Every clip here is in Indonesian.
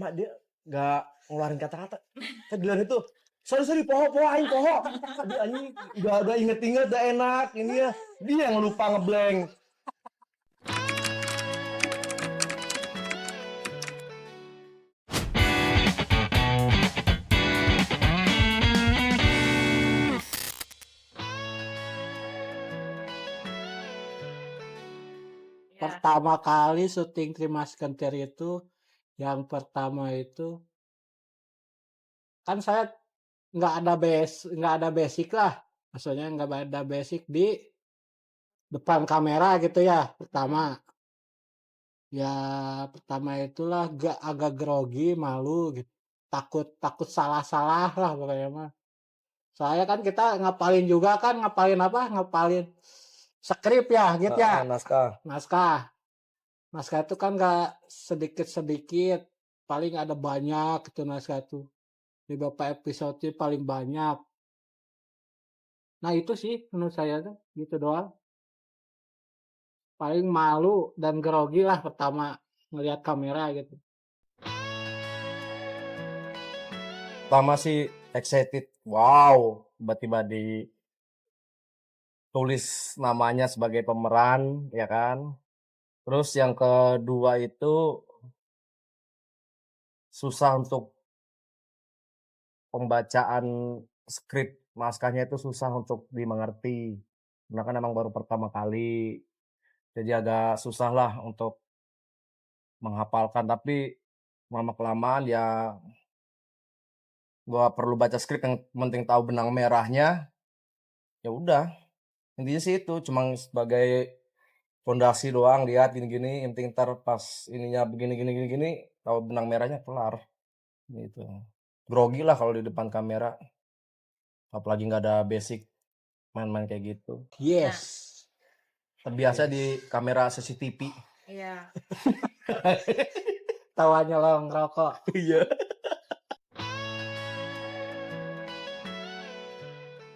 lama dia nggak ngeluarin kata-kata. Saya bilang itu, sorry poho aing poho. Dia anjing udah inget-inget udah enak ini ya. Dia yang lupa ngeblank. Pertama kali syuting Trimas Kentir itu, yang pertama itu kan saya nggak ada basic lah, maksudnya nggak ada basic di depan kamera gitu ya. Pertama itulah agak grogi, malu gitu, takut salah lah pokoknya mah. Soalnya kan kita ngapalin skrip ya gitu ya, naskah itu kan nggak sedikit paling ada banyak itu naskah itu, di beberapa episode paling banyak. Nah itu sih menurut saya tuh gitu doang, paling malu dan grogi lah pertama ngelihat kamera gitu. Pertama sih excited, wow, tiba-tiba ditulis namanya sebagai pemeran, ya kan. Terus yang kedua itu susah untuk pembacaan skrip naskahnya, itu susah untuk dimengerti. Karena kan emang baru pertama kali, jadi agak susah lah untuk menghafalkan. Tapi lama-kelamaan ya gua perlu baca skrip, yang penting tahu benang merahnya. Ya udah, intinya sih itu cuma sebagai fondasi doang, lihat gini-gini, yang penting ntar pas ininya begini tahu benang merahnya, kelar gitu. Grogi lah kalau di depan kamera, apalagi nggak ada basic main-main kayak gitu. Yes. Terbiasa di kamera CCTV. Iya. Tawanya lo ngerokok. Iya.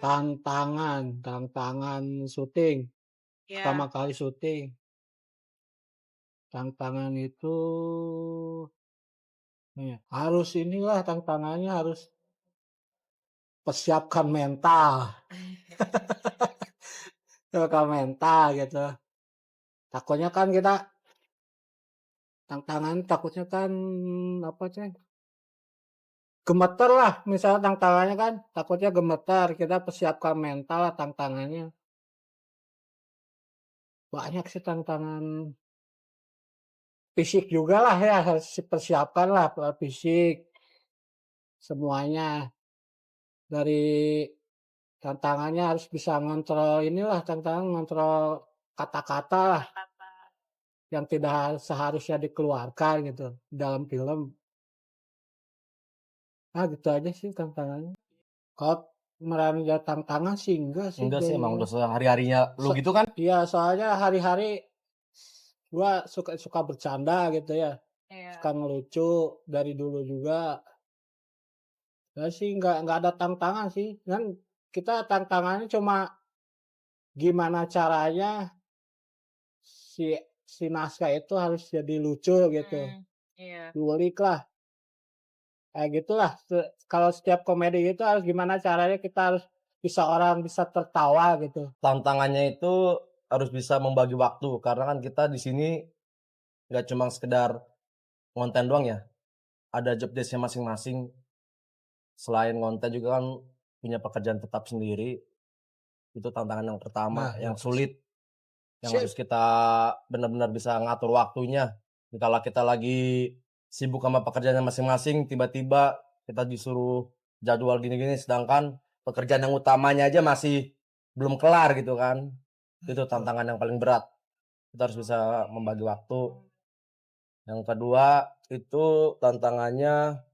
Tantangan syuting. Iya. Pertama kali syuting. Tantangan itu harus inilah, tantangannya harus persiapkan mental. Persiapkan mental gitu. Takutnya kan takutnya kan apa sih? Gemeter lah, misalnya tantangannya kan takutnya gemeter, kita persiapkan mental lah tantangannya. Banyak sih tantangan fisik juga lah ya, harus dipersiapkan lah fisik semuanya. Dari tantangannya harus bisa ngontrol ngontrol kata-kata lah yang tidak seharusnya dikeluarkan gitu dalam film. Gitu aja sih tantangannya. Kalau meranja tantangan sih enggak sih. Enggak sih, emang udah sehari-harinya lu gitu kan? Iya, soalnya hari-hari gua suka bercanda gitu ya. Iya. Suka ngelucu dari dulu juga. Ya sih nggak ada tantangan sih. Kan kita tantangannya cuma gimana caranya si naskah itu harus jadi lucu gitu. Iya. Ngulik lah. Kayak gitulah. Kalau setiap komedi itu harus gimana caranya kita harus orang bisa tertawa gitu. Tantangannya itu harus bisa membagi waktu, karena kan kita di sini nggak cuma sekedar konten doang ya. Ada job desk-nya masing-masing. Selain konten juga kan punya pekerjaan tetap sendiri. Itu tantangan yang pertama, yang sulit, yang harus kita benar-benar bisa ngatur waktunya. Kalau kita lagi sibuk sama pekerjaannya masing-masing, tiba-tiba kita disuruh jadwal gini-gini, sedangkan pekerjaan yang utamanya aja masih belum kelar gitu kan. Itu tantangan yang paling berat. Kita harus bisa membagi waktu. Yang kedua itu tantangannya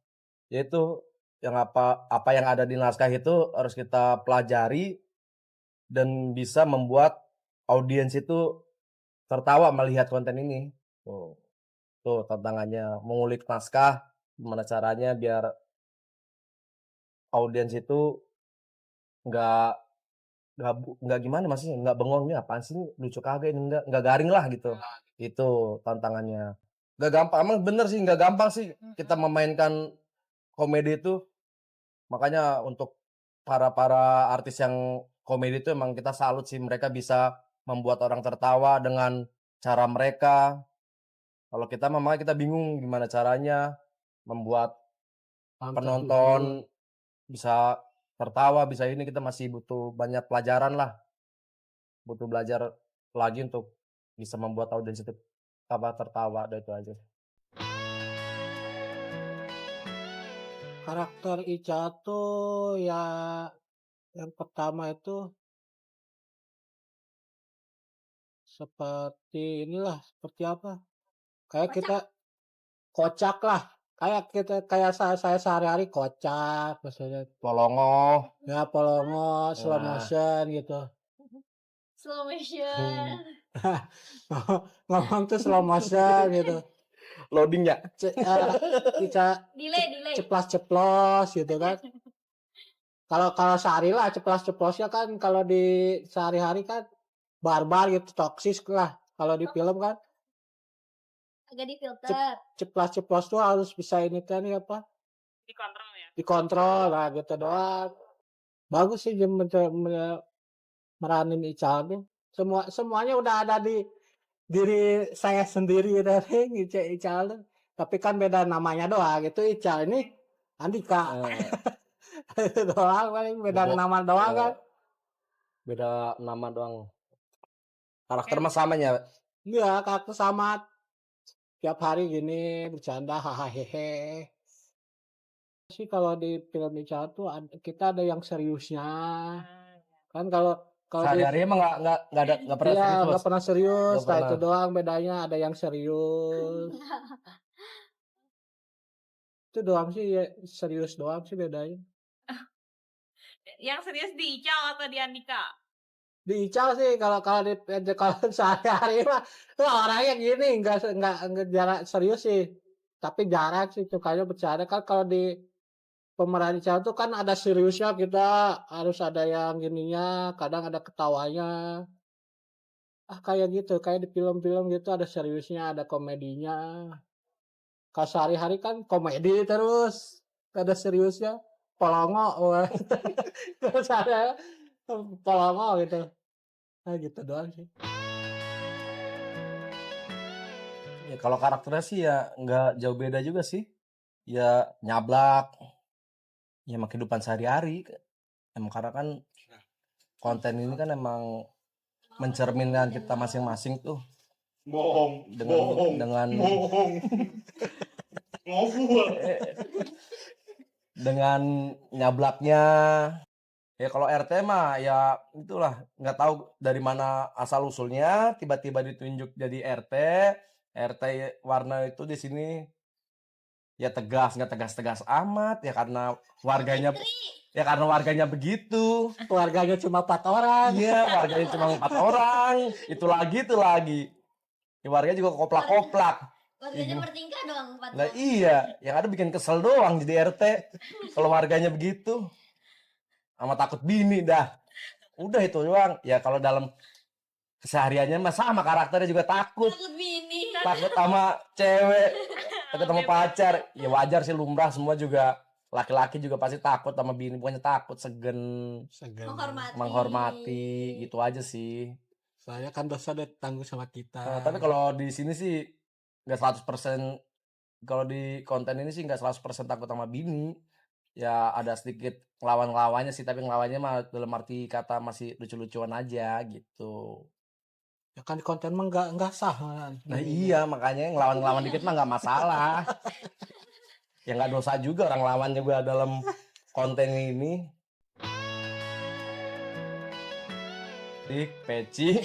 yaitu yang apa yang ada di naskah itu harus kita pelajari dan bisa membuat audiens itu tertawa melihat konten ini. Tuh tantangannya, mengulik naskah, gimana caranya biar audiens itu nggak gimana, maksudnya nggak bengong, nih apaan sih, lucu kagak ini, nggak garing lah gitu. Itu tantangannya. Nggak gampang, emang bener sih nggak gampang sih kita Mhm. memainkan komedi itu. Makanya untuk para artis yang komedi itu emang kita salut sih, mereka bisa membuat orang tertawa dengan cara mereka. Kalau kita mah makanya kita bingung gimana caranya membuat Paham terhibur. penonton bisa tertawa, bisa ini, kita masih butuh banyak pelajaran lah, butuh belajar lagi untuk bisa membuat audiens itu tertawa, udah itu aja. Karakter Ica tuh ya yang pertama itu seperti inilah, seperti apa, kayak Kocak. kita kocak lah, kayak saya sehari-hari kocak maksudnya. Polongoh, Ya polongo, slow nah, motion gitu. Slow Hmm. motion. Ngomong tuh slow motion gitu. loading ya? Kita Delay. ceplas-ceplos gitu kan. Kalau kalau sehari lah ceplas-ceplosnya kan kalau di sehari-hari kan barbar gitu, toksis lah. Kalau di film kan Agak difilter. ceplas-ceplos tuh harus bisa ini kan ya apa, Dikontrol ya? dikontrol lah gitu doang. Bagus sih dia meranin Ical tuh. Semuanya udah ada di diri saya sendiri dari Ical tuh. Tapi kan beda namanya doang gitu. Ical ini Andika. Eee, Itu doang paling beda beda nama doang kan. beda nama doang. Karakter Kayak mah samanya. Iya, karakter sama tiap hari gini bercanda hahaha hehe. Sih kalau di film Ical tuh kita ada yang seriusnya. ah, Kan kalau kalau di Sehari-hari emang nggak pernah iya serius, Bos? nggak pernah serius. Nggak Nah pernah. itu doang bedanya ada yang serius. Itu doang sih ya, serius doang sih bedanya. Yang serius di Ical atau di Andika? Di Ical sih kalau kalau di kalau sehari-hari mah orangnya gini enggak jarang serius sih. Tapi jarang sih sukanya bercanda kan kalau di pemeran Ical tuh kan ada seriusnya kita harus ada yang gininya, kadang ada ketawanya. Ah kayak gitu, kayak di film-film gitu ada seriusnya, ada komedinya. Kalau sehari-hari kan komedi terus, gak ada seriusnya. Polongo, wah. Terus ada polongo gitu. Nah gitu doang sih. Ya kalau karakternya sih ya nggak jauh beda juga sih. Ya nyablak, ya emang kehidupan sehari-hari. Emang karena kan konten ini kan emang mencerminkan kita masing-masing tuh Bohong, dengan bohong, dengan bohong. Ngawur. dengan nyablaknya. Ya kalau RT mah ya itulah, nggak tahu dari mana asal usulnya tiba-tiba ditunjuk jadi RT. RT warna itu di sini ya tegas, nggak tegas-tegas amat ya karena warganya begitu. Keluarganya cuma 4 orang. Iya, warganya cuma 4 orang. Itu lagi. Ya warganya juga koplak-koplak. Warganya bertingkah doang 4 Lah orang. iya, yang ada bikin kesel doang jadi RT. Kalau warganya begitu, sama takut bini dah. Udah itu doang. Ya kalau dalam kesehariannya mah sama karakternya juga takut. Takut bini. Takut sama cewek, takut sama pacar. Ya wajar sih lumrah semua juga. Laki-laki juga pasti takut sama bini, pokoknya takut, segen, Segan. menghormati, gitu aja sih. Soalnya kan dosa udah tanggung sama kita. Tapi kalau di sini sih nggak 100%, kalau di konten ini sih nggak 100% takut sama bini. Ya ada sedikit ngelawan-ngelawannya sih, tapi ngelawannya mah dalam arti kata masih lucu-lucuan aja gitu. Ya kan di konten mah enggak sah kan. Nah iya, makanya ngelawan-ngelawan dikit mah nggak masalah. Ya nggak dosa juga orang lawan juga dalam konten ini. Peci.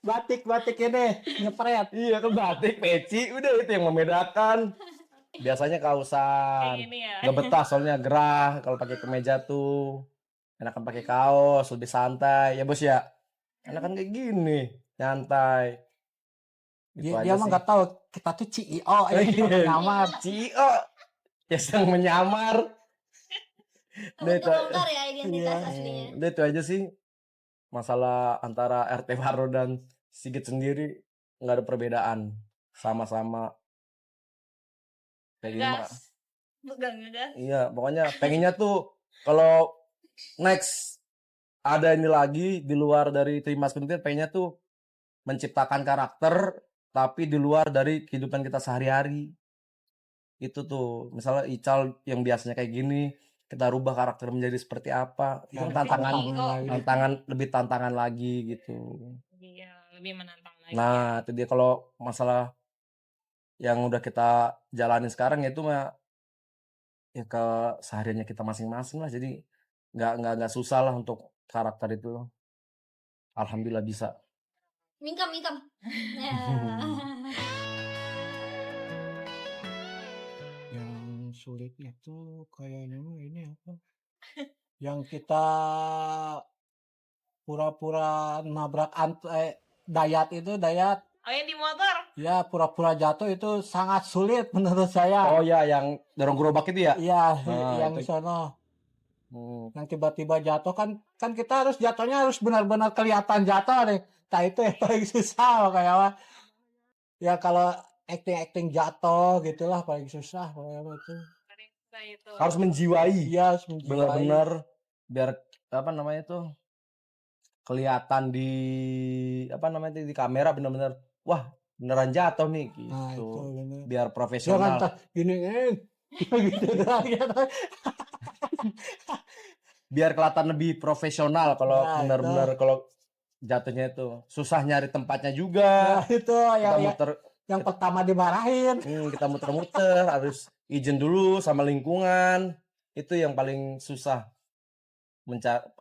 Batik ini nyepret. Iya kan batik, peci, udah itu yang membedakan. Biasanya Kayak kausan. gini ya. Nggak betah soalnya gerah kalau pakai kemeja tuh. Enakan pakai kaos, lebih santai. Ya bos ya. Enakan kayak gini, nyantai. Gitu Dia aja mah sih. enggak tahu kita tuh CEO yang nyamar. Cio, ya sedang menyamar. Udah itu, Terbongkar ya identitas aslinya. udah itu aja sih. Masalah antara RT Faro dan Sigit sendiri. nggak ada perbedaan, sama-sama kayak gini mah. Ngegas. Bukan ngegas. Iya, pokoknya pengennya tuh kalau next ada ini lagi di luar dari Three Musketeers, pengennya tuh menciptakan karakter tapi di luar dari kehidupan kita sehari-hari. Itu tuh, misalnya Ical yang biasanya kayak gini, kita rubah karakter menjadi seperti apa. Itu kan Ada tantangan tantangan lagi. tantangan lebih tantangan lagi gitu. Iya, lebih menantang lagi ya. Nah, itu dia kalau masalah yang udah kita jalanin sekarang ya itu mah ya ke sehariannya kita masing-masing lah. Jadi nggak susah lah untuk karakter itu. Alhamdulillah bisa. Mingkem. Ya. Yang sulit itu kayaknya mah ini apa? Yang kita pura-pura nabrak Dayat itu, Dayat. Oh, yang di motor. Ya, pura-pura jatuh itu sangat sulit menurut saya. Oh ya, yang dorong gerobak itu ya? Iya, Nah, yang itu. sono. Hmm. Yang tiba-tiba jatuh kan kita harus jatuhnya harus benar-benar kelihatan jatuh nih. Nah, itu yang paling susah kayak apa? Ya kalau acting jatuh gitulah paling susah kayak itu. Paling susah itu. Harus menjiwai. Iya, harus menjiwai. Benar-benar biar apa namanya itu kelihatan di apa namanya itu, di kamera benar-benar wah beneran jatuh nih gitu. Nah, itu bener. Biar Jangan profesional. gini gitu doang jatuh. Biar kelihatan lebih profesional kalau Nah, benar-benar itu. kalau jatuhnya itu susah nyari tempatnya juga. Nah, itu Kita muter yang pertama dimarahin. kita muter-muter harus izin dulu sama lingkungan. Itu yang paling susah.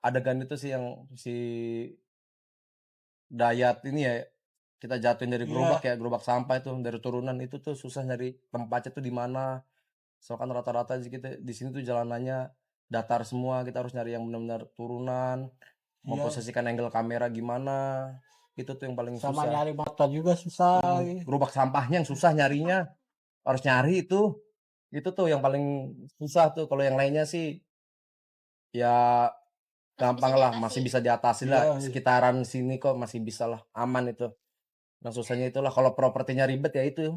Adegan itu sih yang si Dayat ini ya kita jatuhin dari gerobak Iya. ya, gerobak sampah itu dari turunan itu tuh susah nyari tempatnya tuh di mana. Soalnya kan rata-rata kita di sini tuh jalanannya datar semua, kita harus nyari yang benar-benar turunan, Iya. memposisikan angle kamera gimana. Itu tuh yang paling Sama susah. nyari motor juga susah. Gerobak sampahnya yang susah nyarinya. Harus nyari itu. Itu tuh yang paling susah tuh. Kalau yang lainnya sih ya gampang lah, masih bisa diatasi lah. Iya. Sekitaran sini kok masih bisa lah, aman itu. Yang susahnya itulah kalau propertinya ribet ya itu.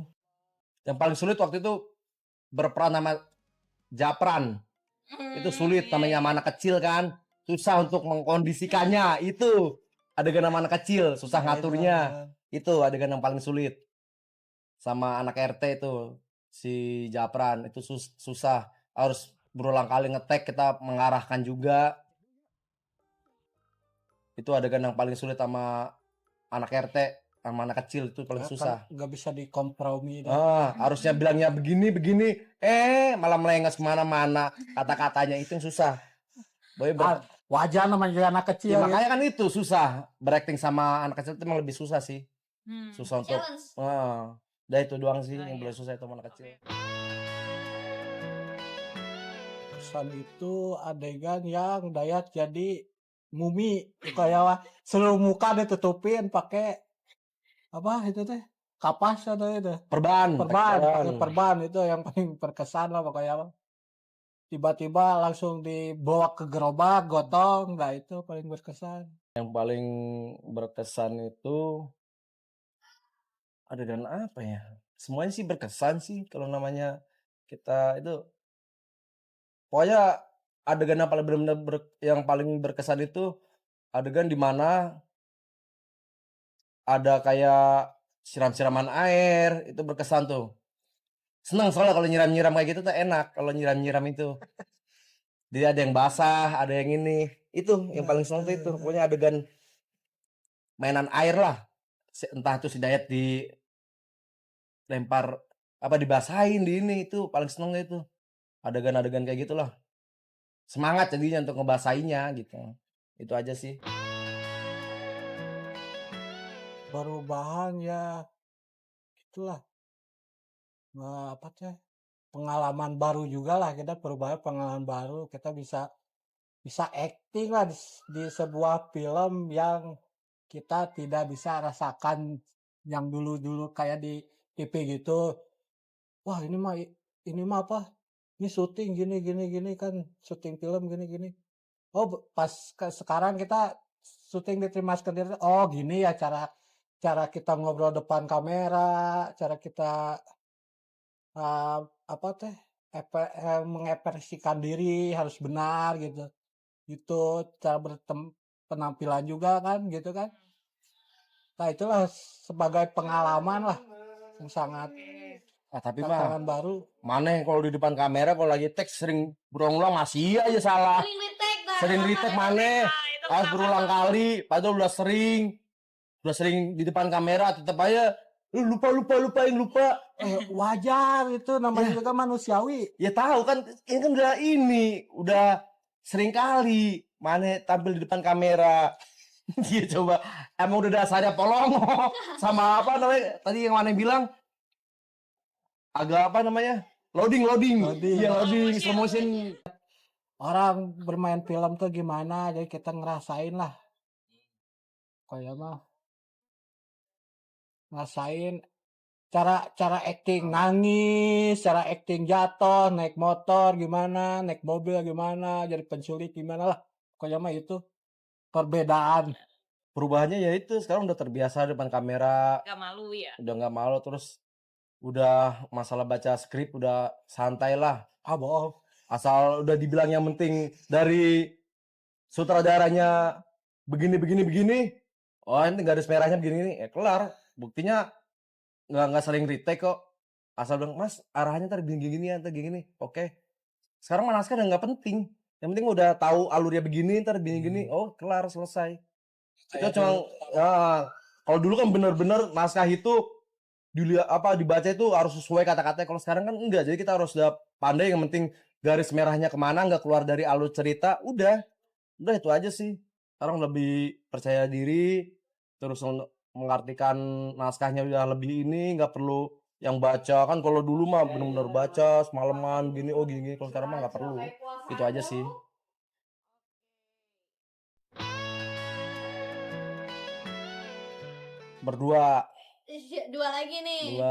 Yang paling sulit waktu itu berperan sama Japran. Itu sulit namanya sama anak kecil kan. Susah untuk mengkondisikannya. Itu adegan sama anak kecil, susah Nah, ngaturnya. Itu adegan yang paling sulit. Sama anak RT itu si Japran itu susah. Harus berulang kali ngetek, kita mengarahkan juga. Itu adegan yang paling sulit sama anak RT sama anak kecil itu paling susah. Nggak bisa dikompromi. Harusnya bilangnya begini malah melengas kemana-mana kata-katanya itu yang susah. Wajar namanya anak kecil. Ya, makanya kan itu susah berakting sama anak kecil itu emang lebih susah sih. Susah untuk. Udah itu doang sih yang boleh susah itu sama anak kecil. Pesan itu adegan yang Dayat jadi mumi kayak seluruh muka ditutupin pakai apa itu teh kapas atau itu Perban pakai perban itu yang paling berkesan lah pokoknya tiba-tiba langsung dibawa ke gerobak gotong. Nah itu paling berkesan. Yang paling berkesan itu adegan apa ya, semuanya sih berkesan sih kalau namanya kita itu. Pokoknya adegan yang paling benar-benar yang paling berkesan itu adegan di mana ada kayak siram-siraman air, itu berkesan tuh. Senang soalnya kalau nyiram-nyiram kayak gitu tuh enak kalau nyiram-nyiram itu. Jadi ada yang basah, ada yang ini. Itu yang paling senang tuh itu. Pokoknya adegan mainan air lah. Entah itu si Dayat dilempar apa dibasahin di ini, itu paling seneng itu. Adegan-adegan kayak gitulah. Semangat jadinya untuk ngebasahinnya gitu. Itu aja sih. Perubahan ya itulah apa teh pengalaman baru juga lah, kita perubahan pengalaman baru, kita bisa acting lah di sebuah film yang kita tidak bisa rasakan yang dulu kayak di TV gitu. Wah ini mah apa? Ini syuting gini kan, syuting film gini. Oh pas sekarang kita syuting di Three Musketeers, oh gini ya cara cara kita ngobrol depan kamera, cara kita apa teh, mengekspresikan diri harus benar gitu. Itu cara penampilan juga kan gitu kan. Nah itulah sebagai pengalaman lah yang sangat Tapi tantangan baru. mana kalau di depan kamera kalau lagi teks sering berulang-ulang masih aja salah. Sering retake dah. Sering retake mana? itu Harus kenapa berulang tuh? kali, padahal udah sering di depan kamera tetap aja lupa. Wajar itu namanya juga manusiawi. Ya tahu kan ini kan udah sering kali mana tampil di depan kamera. Dia coba emang udah dasarnya polongo sama apa namanya tadi yang mana bilang agak apa namanya loading. Iya loading slow motion. Orang bermain film tuh gimana, jadi kita ngerasain lah. Kayak mah ngerasain cara acting nangis, cara acting jatuh, naik motor gimana, naik mobil gimana, jadi penculik gimana lah. Pokoknya mah itu perbedaan. Perubahannya ya itu sekarang udah terbiasa depan kamera, Gak malu ya. udah nggak malu terus udah masalah baca skrip udah santai lah. Bohong. Asal udah dibilang yang penting dari sutradaranya begini. Oh ini garis merahnya begini kelar. Buktinya nggak sering retake kok. Asal bilang mas arahnya ntar gini. Oke. Sekarang mah naskah udah nggak penting. Yang penting udah tahu alurnya begini ntar begini. Oh kelar selesai. Kita cuma kalau dulu kan bener-bener naskah itu dibaca itu harus sesuai kata-katanya. Kalau sekarang kan enggak. Jadi kita harus udah pandai yang penting garis merahnya kemana nggak keluar dari alur cerita. Udah itu aja sih. Sekarang lebih percaya diri terus mengartikan naskahnya udah lebih ini nggak perlu yang baca kan kalau dulu mah bener-bener baca semalaman gini kalau sekarang mah nggak perlu itu aja sih. Berdua Dua lagi nih.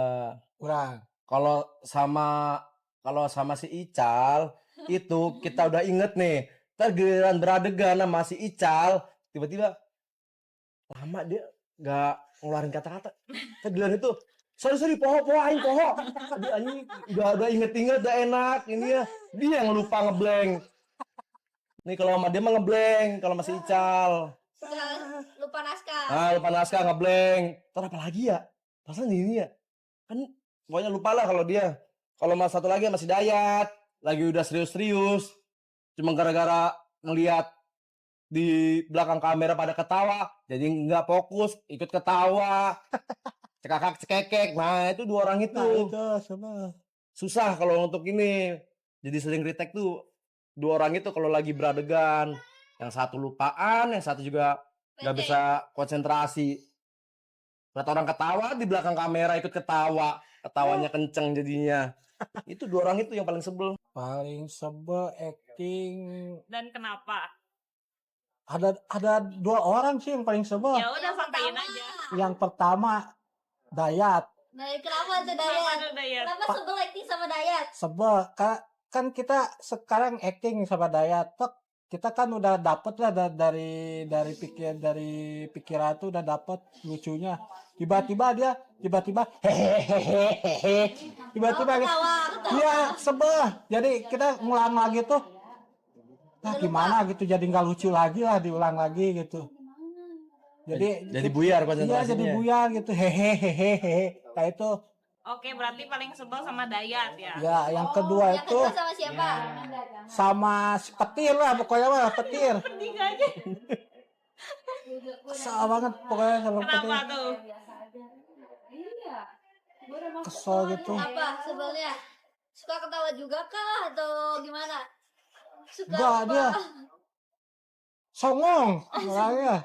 Kurang. kalau sama si Ical itu kita udah inget nih ntar giliran beradegan sama si Ical tiba-tiba lama dia nggak ngeluarin kata-kata giliran itu sorry poho dia anjing udah inget udah enak ini ya dia yang lupa ngeblank nih kalau sama dia mah ngeblank kalau masih Ical Lupa naskah. lupa naskah ngeblank ntar apa lagi ya perasaan ini ya kan pokoknya lupa lah kalau dia kalau mas satu lagi masih Dayat lagi udah serius cuma gara-gara ngelihat di belakang kamera pada ketawa jadi nggak fokus ikut ketawa cekekek nah itu dua orang itu susah kalau untuk ini jadi sering retake tuh dua orang itu kalau lagi beradegan yang satu lupaan yang satu juga nggak bisa konsentrasi lihat orang ketawa di belakang kamera ikut ketawanya kenceng jadinya itu dua orang itu yang paling sebel acting. Dan kenapa? Ada dua orang sih yang paling sebel. Ya udah sampaikan aja. Yang pertama Dayat. Kenapa tuh Dayat? Kenapa sebel acting sama Dayat? Sebel kan kita sekarang acting sama Dayat. Kita kan udah dapet lah dari pikiran tuh udah dapet lucunya. Tiba-tiba hehehe tiba-tiba iya sebel. Jadi kita ngulang lagi tuh gimana gitu jadi nggak lucu lagi lah diulang lagi gitu. Jadi buyar konsentrasinya. Iya jadi buyar gitu hehehe. Nah itu. Oke, berarti paling sebel sama Dayat ya. Ya, yang kedua itu sama siapa? sama si Petir lah pokoknya mah Petir. Penting aja. Kesel banget pokoknya sama Petir. Kenapa tuh? Kesel gitu. Apa sebelnya? Suka ketawa juga kah atau gimana? Enggak dia songong orangnya.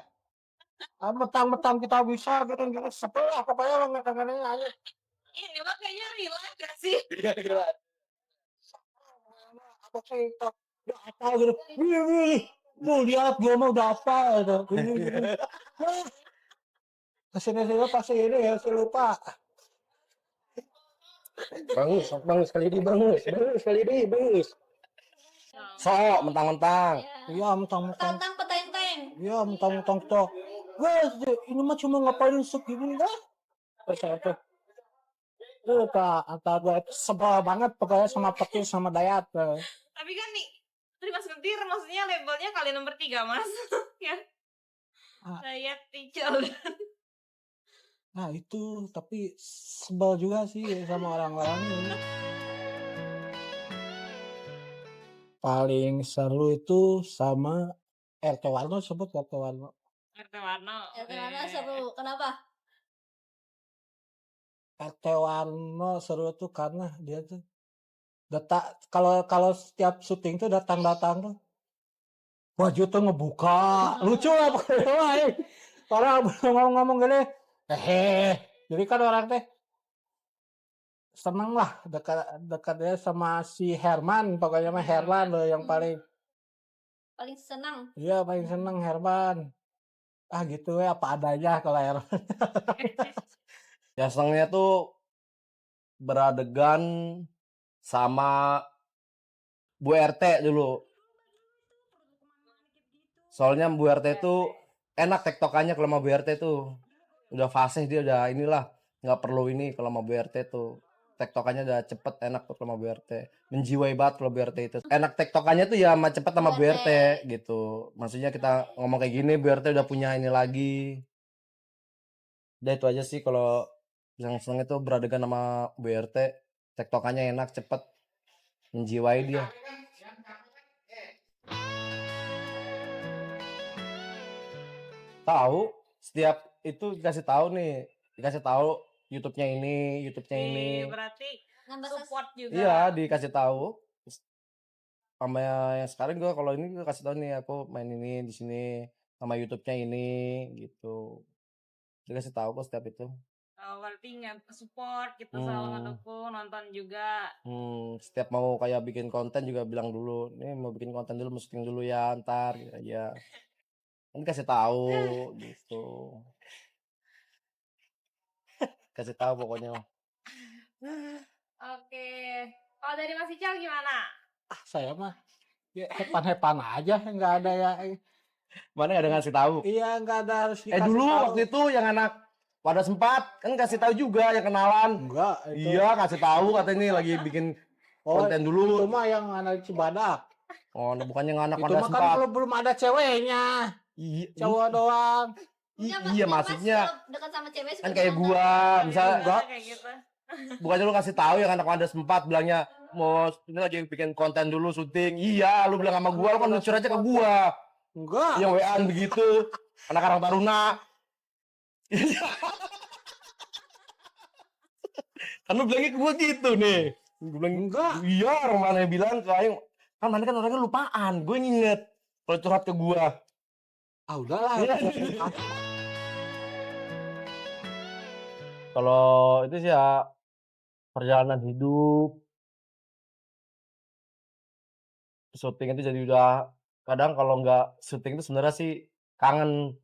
Mentang-mentang kita bisa gitu sebelah pokoknya ngata-ngatain aja. Ini mah kayaknya relax gak sih? Apa sih udah apa gitu. Lu lihat gua mah udah apa gitu. Kesini pasti ini ya saya lupa. Bangus sekali ini bangus. Sok mentang-mentang. Iya mentang-mentang. Tantang petenteng. Iya mentang-mentang tok. "Wes, ini mah cuma ngapain segini dah." Terus saya tuh, kata gue itu sebel banget pokoknya sama Petir sama Dayat. Tapi kan nih, Mas Gentir maksudnya labelnya kali nomor 3 Mas. Ya. Ah. Dayat Ticul. Nah itu, tapi sebel juga sih sama orang-orang ini. Paling seru itu sama RT Warno, sebut RT Warno. RT Warno. RT Warno seru. Kenapa? RT Warno seru tuh karena dia tuh kalau setiap syuting tuh datang tuh baju tuh ngebuka, lucu lah pokoknya mah, orang ngomong-ngomong gini, jadi kan orang teh seneng lah dekatnya sama si Herman, pokoknya mah Herman loh yang paling Paling senang. iya paling seneng Herman. Gitu ya, apa adanya kalau Herman. Yang senengnya tuh beradegan sama Bu RT dulu. Soalnya Bu RT tuh enak tektokannya kalau sama Bu RT tuh. Udah fasih dia, udah inilah, nggak perlu ini kalau sama Bu RT tuh. Tektokannya udah cepet, enak tuh kalau sama Bu RT. Menjiwai banget kalau Bu RT itu. Enak tektokannya tuh ya sama cepet sama Bu RT gitu. Maksudnya kita ngomong kayak gini, Bu RT udah punya ini lagi. Udah itu aja sih kalau yang seneng itu beradegan sama Bu RT. Tektokannya enak, cepet, menjiwai dia. Tahu, setiap itu dikasih tahu nih, dikasih tahu YouTube-nya ini, YouTube-nya ini. Berarti Nambah support juga. Iya, dikasih tahu. Sama yang sekarang gua kalau ini gua kasih tahu nih aku main ini di sini sama YouTube-nya ini gitu. Dikasih tahu kok setiap itu. Berarti support gitu, selalu ngedukung, nonton juga. Setiap mau kayak bikin konten juga bilang dulu, nih mau bikin konten dulu, mau syuting dulu ya, ntar gitu aja. Kan kasih tahu gitu. Kasih tahu pokoknya. Oke. Kalau dari Mas Ical gimana? Saya mah ya hepan aja, nggak ada ya. Mana nggak ada ngasih tahu? Iya, nggak ada harus dikasih Dulu tahu. waktu itu yang anak pada sempat kan kasih tahu juga yang kenalan. Enggak, itu. Iya, kasih tahu katanya nih lagi bikin konten dulu. Itu mah yang anak Cibadak. Oh, bukannya yang anak Itu pada mah kan sempat. kalau belum ada ceweknya, Iya, cowok doang. iya maksudnya dekat sama cewek kan kayak gua, misalnya Enggak kayak gitu. bukannya lu kasih tahu yang anak pada sempat bilangnya mau ini lagi bikin konten dulu syuting. Iya, lu bilang sama gua, lu kan lucur aja ke gua. Enggak. Yang WA-an begitu. Anak Karang Taruna. Kan lu bilangnya ke gua gitu nih. Gua bilang Enggak. iya, orang mana yang bilang ke Aing. Kan mana kan orangnya lupaan. Gue nginget kalau curhat ke gua. Udahlah. Kalau itu sih ya perjalanan hidup. Syuting itu jadi udah kadang kalau nggak syuting itu sebenarnya sih kangen.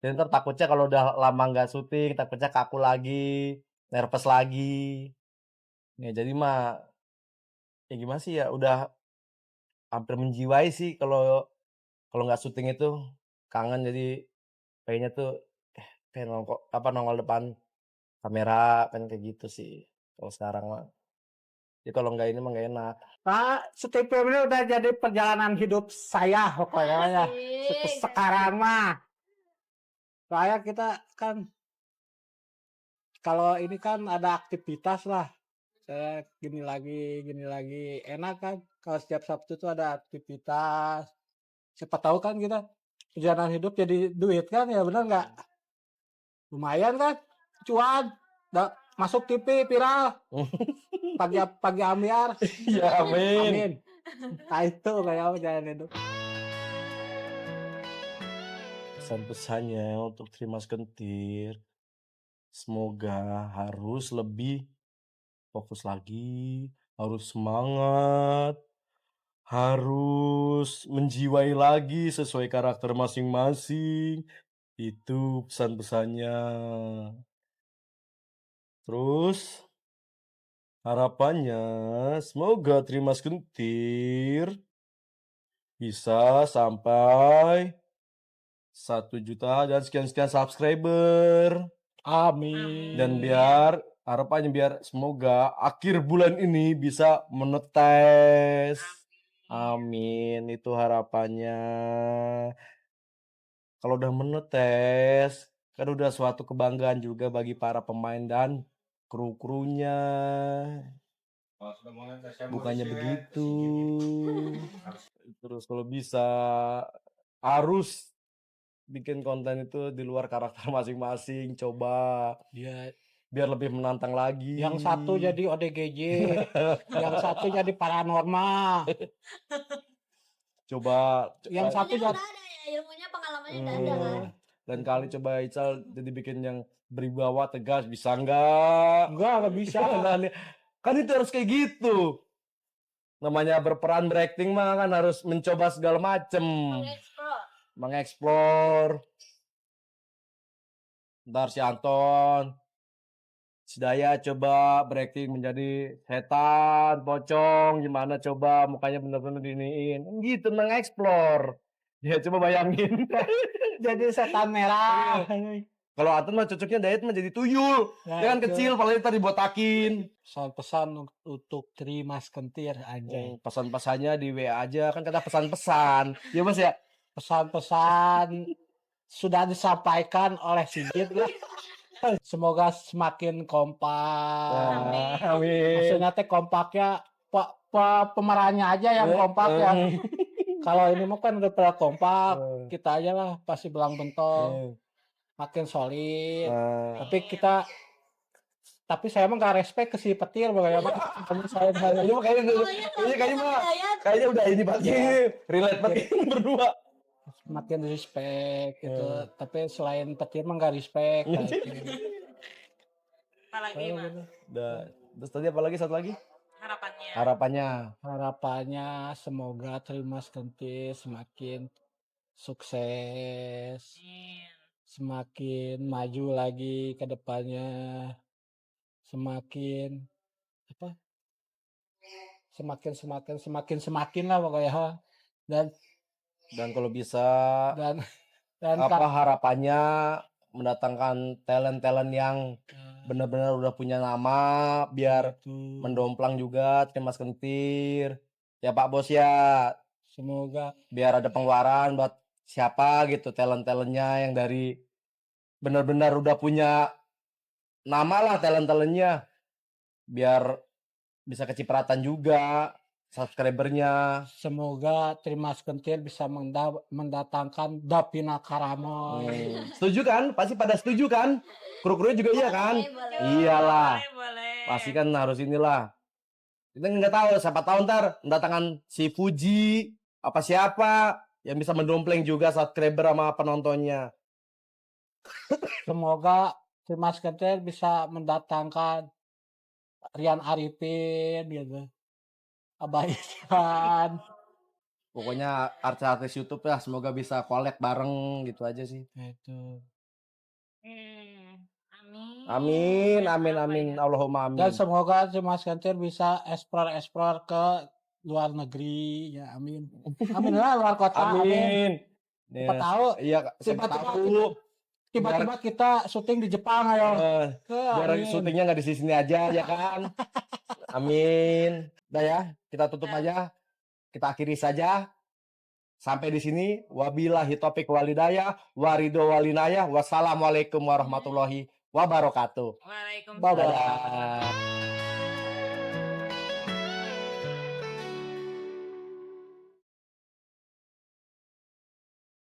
Dan ntar takutnya kalau udah lama nggak syuting, takutnya kaku lagi, nervous lagi. Ya jadi mah ya gimana sih ya udah hampir menjiwai sih kalau nggak syuting itu kangen jadi pengennya tuh kayak nongol depan kamera kan kayak gitu sih kalau sekarang mah. Jadi kalau nggak ini mah nggak enak. Syuting film ini udah jadi perjalanan hidup saya pokoknya. Sekarang mah. Soalnya kita kan kalau ini kan ada aktivitas lah. Saya gini lagi enak kan kalau setiap Sabtu tuh ada aktivitas. Siapa tahu kan kita perjalanan hidup jadi duit kan, ya benar nggak? Lumayan kan cuan, masuk TV viral pagi ambiar. Ya Amin. Nah itu kayak perjalanan hidup. Pesan-pesannya untuk Trimas Kentir, semoga harus lebih fokus lagi, harus semangat, harus menjiwai lagi sesuai karakter masing-masing. Itu pesan-pesannya. Terus harapannya semoga Trimas Kentir bisa sampai 1 juta dan sekian-sekian subscriber. Amin. Dan biar harapannya biar semoga akhir bulan ini bisa menetes. Amin, itu harapannya. Kalau udah menetes, kan udah suatu kebanggaan juga bagi para pemain dan kru-krunya. Bukannya begitu. Terus kalau bisa harus bikin konten itu di luar karakter masing-masing, coba Ya, biar lebih menantang lagi. yang satu jadi ODGJ, yang satu jadi paranormal, Coba yang satu Ilmunya jadi udah ada ya, ilmunya pengalamannya udah ada kan. dan kali coba Ical jadi bikin yang berwibawa tegas, bisa nggak? enggak bisa. Nah, kan itu harus kayak gitu. Namanya berperan berakting mah kan harus mencoba segala macem, Mengeksplor. mengeksplor. Ntar si Anton, si Daya coba berakting menjadi setan, pocong, gimana coba mukanya bener-bener diniin. Gitu, mengeksplor. Ya coba bayangin. Jadi setan merah. Kalau Anton mah cocoknya Dayat mah jadi tuyul. Nah, Dia kan itu. kecil, paling tadi dibotakin. Pesan-pesan untuk Trimas Kentir anjay. Pesan-pesannya di WA aja, kan kata pesan-pesan. Ya Mas ya? Pesan-pesan sudah disampaikan oleh Sigit lah. Semoga semakin kompak. Nah, amin. Maksudnya teh kompaknya pemerannya aja yang kompak ya. Kalau ini mah kan udah pada kompak, kita aja lah pasti belang bentong, makin solid. Tapi saya mah nggak respect ke si petir bagaimana. Saya Ini mah kayaknya udah ini banget. Relate banget berdua. makin respect gitu. Tapi selain petir mah nggak respect. Apalagi mah Terus tadi apa lagi, satu lagi? harapannya. Harapannya semoga Trimas Kentir semakin sukses, Amin. semakin maju lagi ke depannya, semakin apa? Semakin lah pokoknya. Dan kalau bisa Dan apa harapannya mendatangkan talent-talent yang benar-benar udah punya nama biar mendomplang juga Trimas Kentir. Ya Pak Bos ya. semoga Biar ada pengeluaran buat siapa gitu talent-talentnya yang dari benar-benar udah punya nama lah talent-talentnya. Biar bisa kecipratan juga subscribernya. semoga Trimas Kentir bisa mendatangkan Davina Karamo. Setuju kan? Pasti pada setuju kan? Kru-krunya juga iya kan? Boleh. Iyalah. Boleh. Pasti kan harus inilah. Kita nggak tahu siapa tahu ntar mendatangkan si Fuji apa siapa yang bisa mendompleng juga subscriber sama penontonnya. Semoga Trimas Kentir bisa mendatangkan Rian Arifin gitu. Abah Ihsan. Pokoknya artis-artis YouTube ya semoga bisa collab bareng gitu aja sih. Itu. Amin. Amin. Allahumma amin. Dan semoga Trimas Kentir bisa explore ke luar negeri ya amin. Amin lah luar kota. Amin. Siapa tahu. Iya, siapa tahu. Tiba-tiba kita syuting di Jepang ayo. Biar syutingnya nggak di sini aja ya kan. Amin. Udah ya, kita tutup aja. Kita akhiri saja. Sampai di sini. Wabillahi taufiq walhidayah, waridho walinayah. Wassalamualaikum warahmatullahi wabarakatuh. Waalaikumsalam. Bye-bye. Dadah.